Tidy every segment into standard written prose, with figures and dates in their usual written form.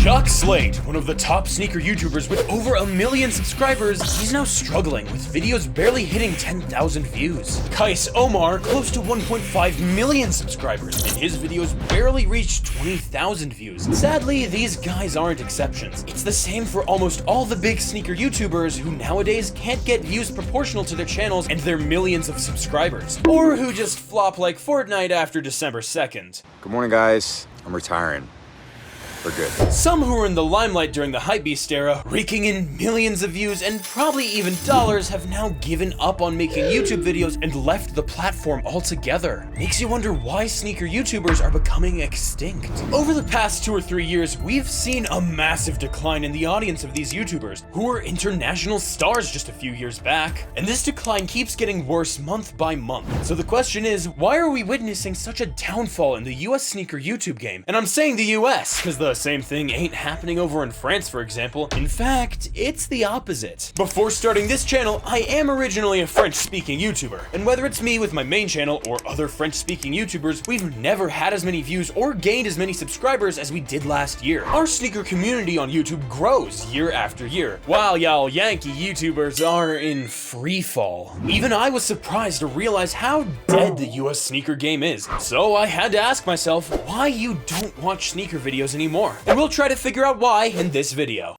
Jock Slade, one of the top sneaker YouTubers with over 1 million subscribers, he's now struggling with videos barely hitting 10,000 views. Kais Omar, close to 1.5 million subscribers, and his videos barely reached 20,000 views. Sadly, these guys aren't exceptions. It's the same for almost all the big sneaker YouTubers who nowadays can't get views proportional to their channels and their millions of subscribers, or who just flop like Fortnite after December 2nd. Good morning, guys. I'm retiring. For good. Some who were in the limelight during the hypebeast era, raking in millions of views and probably even dollars, have now given up on making YouTube videos and left the platform altogether. Makes you wonder why sneaker YouTubers are becoming extinct. Over the past 2 or 3 years, we've seen a massive decline in the audience of these YouTubers, who were international stars just a few years back. And this decline keeps getting worse month by month. So the question is, why are we witnessing such a downfall in the US sneaker YouTube game? And I'm saying the US, because the same thing ain't happening over in France, for example. In fact, it's the opposite. Before starting this channel, I am originally a French-speaking YouTuber, and whether it's me with my main channel or other French-speaking YouTubers, we've never had as many views or gained as many subscribers as we did last year. Our sneaker community on YouTube grows year after year, while y'all Yankee YouTubers are in free fall. Even I was surprised to realize how dead the US sneaker game is, so I had to ask myself why you don't watch sneaker videos anymore. And we'll try to figure out why in this video.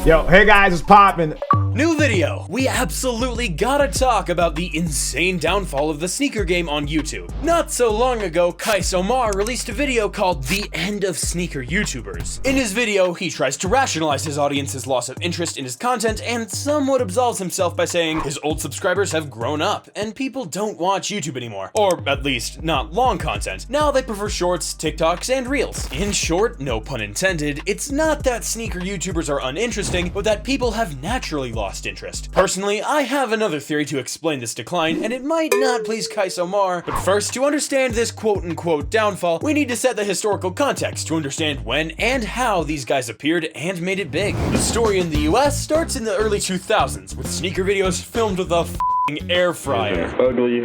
Yo, hey guys, it's poppin'. New video. We absolutely gotta talk about the insane downfall of the sneaker game on YouTube. Not so long ago, Kais Omar released a video called The End of Sneaker YouTubers. In his video, he tries to rationalize his audience's loss of interest in his content and somewhat absolves himself by saying his old subscribers have grown up and people don't watch YouTube anymore. Or at least, not long content. Now they prefer shorts, TikToks, and Reels. In short, no pun intended, it's not that sneaker YouTubers are uninteresting, but that people have naturally lost interest. Personally, I have another theory to explain this decline, and it might not please Kais Omar, but first, to understand this quote-unquote downfall, we need to set the historical context to understand when and how these guys appeared and made it big. The story in the US starts in the early 2000s, with sneaker videos filmed with a air fryer. Ugly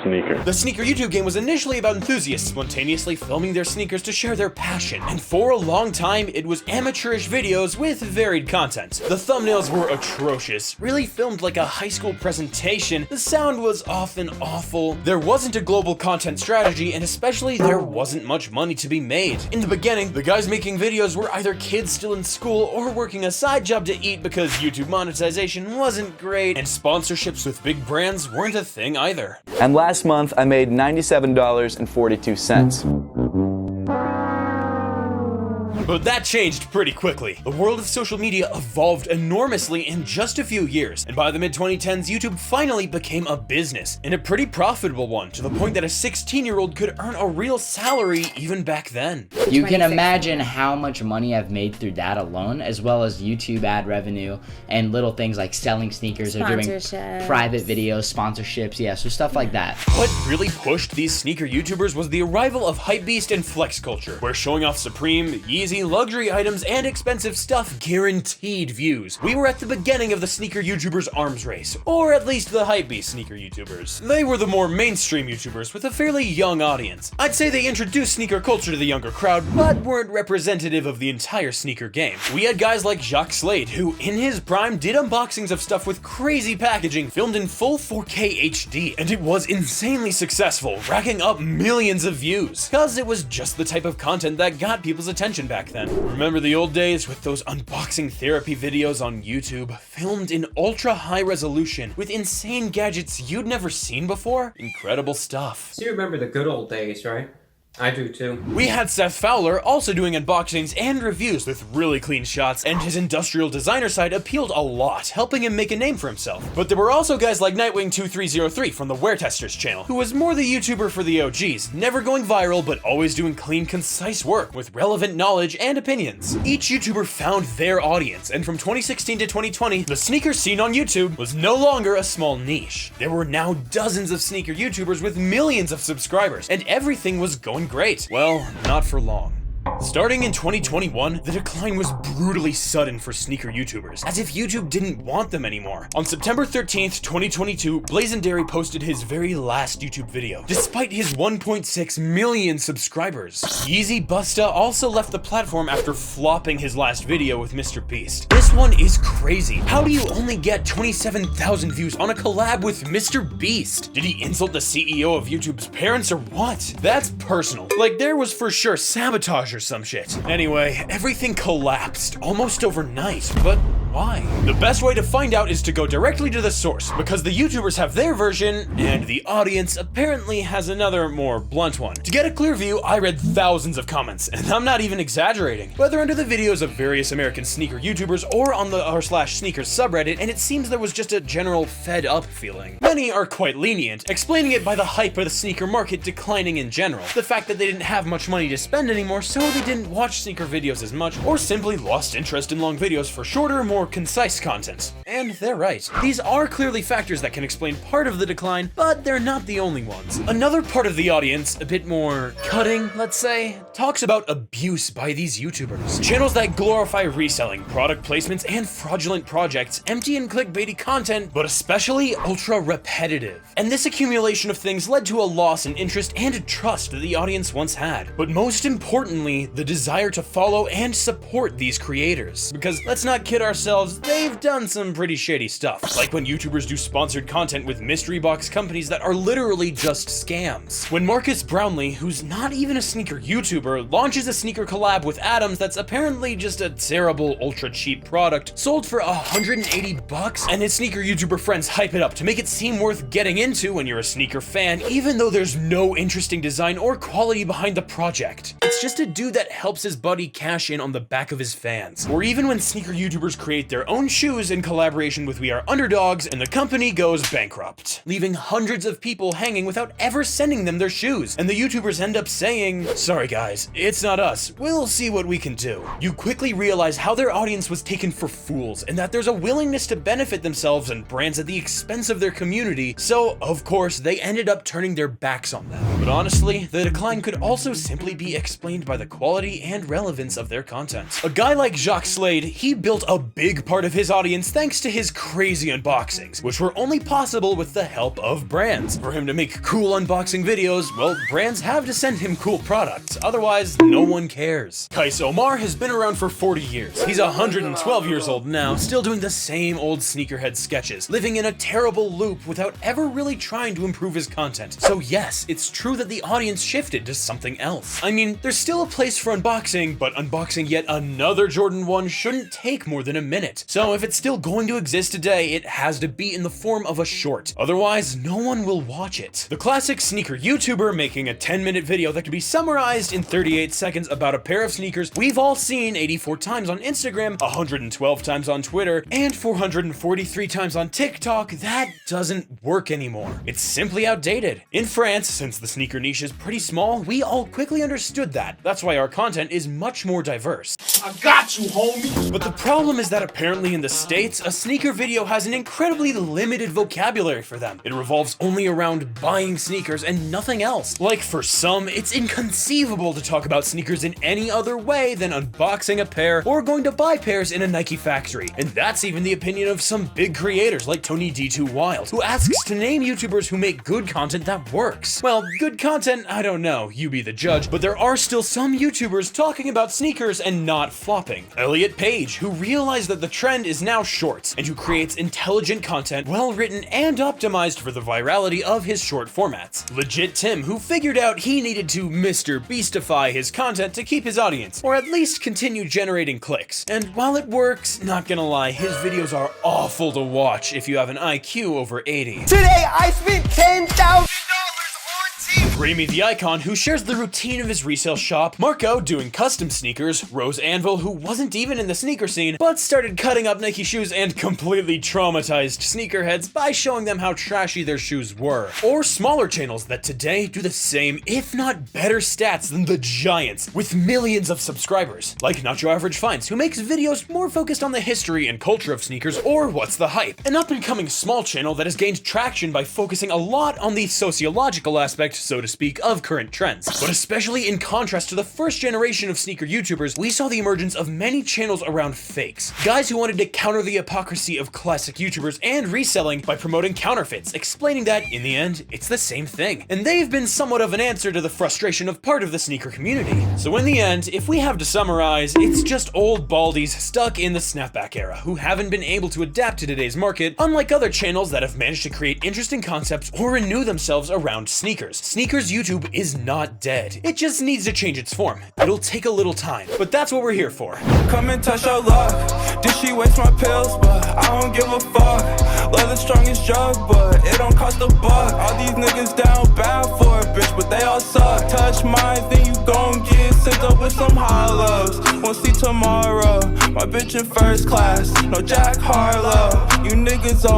sneaker. The sneaker YouTube game was initially about enthusiasts spontaneously filming their sneakers to share their passion, and for a long time it was amateurish videos with varied content. The thumbnails were atrocious, really filmed like a high school presentation, the sound was often awful, there wasn't a global content strategy, and especially there wasn't much money to be made. In the beginning, the guys making videos were either kids still in school or working a side job to eat because YouTube monetization wasn't great, and sponsorships with big brands weren't a thing either. And last month, I made $97.42. But that changed pretty quickly. The world of social media evolved enormously in just a few years, and by the mid-2010s, YouTube finally became a business, and a pretty profitable one, to the point that a 16-year-old could earn a real salary even back then. You can imagine how much money I've made through that alone, as well as YouTube ad revenue and little things like selling sneakers or doing private videos, sponsorships, yeah, so stuff like that. What really pushed these sneaker YouTubers was the arrival of hypebeast and flex culture, where showing off Supreme, Yeezy, luxury items, and expensive stuff guaranteed views. We were at the beginning of the sneaker YouTubers arms race, or at least the hypebeast sneaker YouTubers. They were the more mainstream YouTubers with a fairly young audience. I'd say they introduced sneaker culture to the younger crowd, but weren't representative of the entire sneaker game. We had guys like Jock Slade, who in his prime did unboxings of stuff with crazy packaging, filmed in full 4K HD, and it was insanely successful, racking up millions of views, cause it was just the type of content that got people's attention back then. Remember the old days with those unboxing therapy videos on YouTube, filmed in ultra high resolution with insane gadgets you'd never seen before? Incredible stuff. So you remember the good old days, right? I do too. We had Seth Fowler also doing unboxings and reviews with really clean shots, and his industrial designer side appealed a lot, helping him make a name for himself. But there were also guys like Nightwing2303 from the Wear Testers channel, who was more the YouTuber for the OGs, never going viral but always doing clean, concise work with relevant knowledge and opinions. Each YouTuber found their audience, and from 2016 to 2020, the sneaker scene on YouTube was no longer a small niche. There were now dozens of sneaker YouTubers with millions of subscribers, and everything was going great. Well, not for long. Starting in 2021, the decline was brutally sudden for sneaker YouTubers, as if YouTube didn't want them anymore. On September 13th, 2022, Blazendary posted his very last YouTube video, despite his 1.6 million subscribers. Yeezy Busta also left the platform after flopping his last video with Mr. Beast. This one is crazy. How do you only get 27,000 views on a collab with Mr. Beast? Did he insult the CEO of YouTube's parents or what? That's personal. Like, there was for sure sabotage or some shit. Anyway, everything collapsed almost overnight, but why? The best way to find out is to go directly to the source, because the YouTubers have their version, and the audience apparently has another, more blunt one. To get a clear view, I read thousands of comments, and I'm not even exaggerating. Whether under the videos of various American sneaker YouTubers or on the r/sneakers subreddit, and it seems there was just a general fed up feeling. Many are quite lenient, explaining it by the hype of the sneaker market declining in general. The fact that they didn't have much money to spend anymore, so they didn't watch sneaker videos as much, or simply lost interest in long videos for shorter, more concise content. And they're right. These are clearly factors that can explain part of the decline, but they're not the only ones. Another part of the audience, a bit more cutting, let's say, talks about abuse by these YouTubers. Channels that glorify reselling, product placements, and fraudulent projects, empty and clickbaity content, but especially ultra repetitive. And this accumulation of things led to a loss in interest and trust that the audience once had. But most importantly, the desire to follow and support these creators. Because let's not kid ourselves, they've done some pretty shady stuff. Like when YouTubers do sponsored content with mystery box companies that are literally just scams. When Marcus Brownlee, who's not even a sneaker YouTuber, launches a sneaker collab with Adams that's apparently just a terrible ultra cheap product sold for $180, and his sneaker YouTuber friends hype it up to make it seem worth getting into when you're a sneaker fan, even though there's no interesting design or quality behind the project. It's just a dude that helps his buddy cash in on the back of his fans. Or even when sneaker YouTubers create their own shoes in collaboration with We Are Underdogs and the company goes bankrupt, leaving hundreds of people hanging without ever sending them their shoes, and the YouTubers end up saying, "Sorry guys, it's not us, we'll see what we can do." You quickly realize how their audience was taken for fools, and that there's a willingness to benefit themselves and brands at the expense of their community, so of course they ended up turning their backs on them. But honestly, the decline could also simply be explained by the quality and relevance of their content. A guy like Jacques Slade, he built a big part of his audience thanks to his crazy unboxings, which were only possible with the help of brands. For him to make cool unboxing videos, well, brands have to send him cool products, otherwise no one cares. Kais Omar has been around for 40 years. He's 112 years old now, still doing the same old sneakerhead sketches, living in a terrible loop without ever really trying to improve his content. So yes, it's true that the audience shifted to something else. I mean, there's still a place for unboxing, but unboxing yet another Jordan 1 shouldn't take more than a minute. So if it's still going to exist today, it has to be in the form of a short. Otherwise, no one will watch it. The classic sneaker YouTuber making a 10-minute video that could be summarized in 38 seconds about a pair of sneakers we've all seen 84 times on Instagram, 112 times on Twitter, and 443 times on TikTok, that doesn't work anymore. It's simply outdated. In France, since the sneaker niche is pretty small, we all quickly understood that. That's why our content is much more diverse. I got you, homie! But the problem is that apparently in the States, a sneaker video has an incredibly limited vocabulary for them. It revolves only around buying sneakers and nothing else. Like for some, it's inconceivable to talk about sneakers in any other way than unboxing a pair or going to buy pairs in a Nike factory. And that's even the opinion of some big creators like Tony D2 Wild, who asks to name YouTubers who make good content that works. Well, good content, I don't know, you be the judge, but there are still some YouTubers talking about sneakers and not flopping. Elliot Page, who realized that the trend is now shorts, and who creates intelligent content, well written and optimized for the virality of his short formats. Legit Tim, who figured out he needed to Mr. Beastify his content to keep his audience, or at least continue generating clicks. And while it works, not gonna lie, his videos are awful to watch if you have an IQ over 80. Today I spent $10,000 Rami the Icon, who shares the routine of his resale shop, Marco doing custom sneakers, Rose Anvil, who wasn't even in the sneaker scene, but started cutting up Nike shoes and completely traumatized sneakerheads by showing them how trashy their shoes were. Or smaller channels that today do the same, if not better stats than the giants, with millions of subscribers, like Not Your Average Finds, who makes videos more focused on the history and culture of sneakers, or What's the Hype, an up-and-coming small channel that has gained traction by focusing a lot on the sociological aspect so to speak, of current trends. But especially in contrast to the first generation of sneaker YouTubers, we saw the emergence of many channels around fakes. Guys who wanted to counter the hypocrisy of classic YouTubers and reselling by promoting counterfeits, explaining that, in the end, it's the same thing. And they've been somewhat of an answer to the frustration of part of the sneaker community. So in the end, if we have to summarize, it's just old baldies stuck in the snapback era who haven't been able to adapt to today's market, unlike other channels that have managed to create interesting concepts or renew themselves around sneakers. Sneakers YouTube is not dead. It just needs to change its form. It'll take a little time, but that's what we're here for. Come and touch your luck. Did she waste my pills? But I don't give a fuck. Love the strongest drug, but it don't cost a buck. All these niggas down bad for a bitch, but they all suck. Touch mine, then you gon' get sent up with some hollows. We'll see tomorrow. My bitch in first class, no Jack Harlow. You niggas on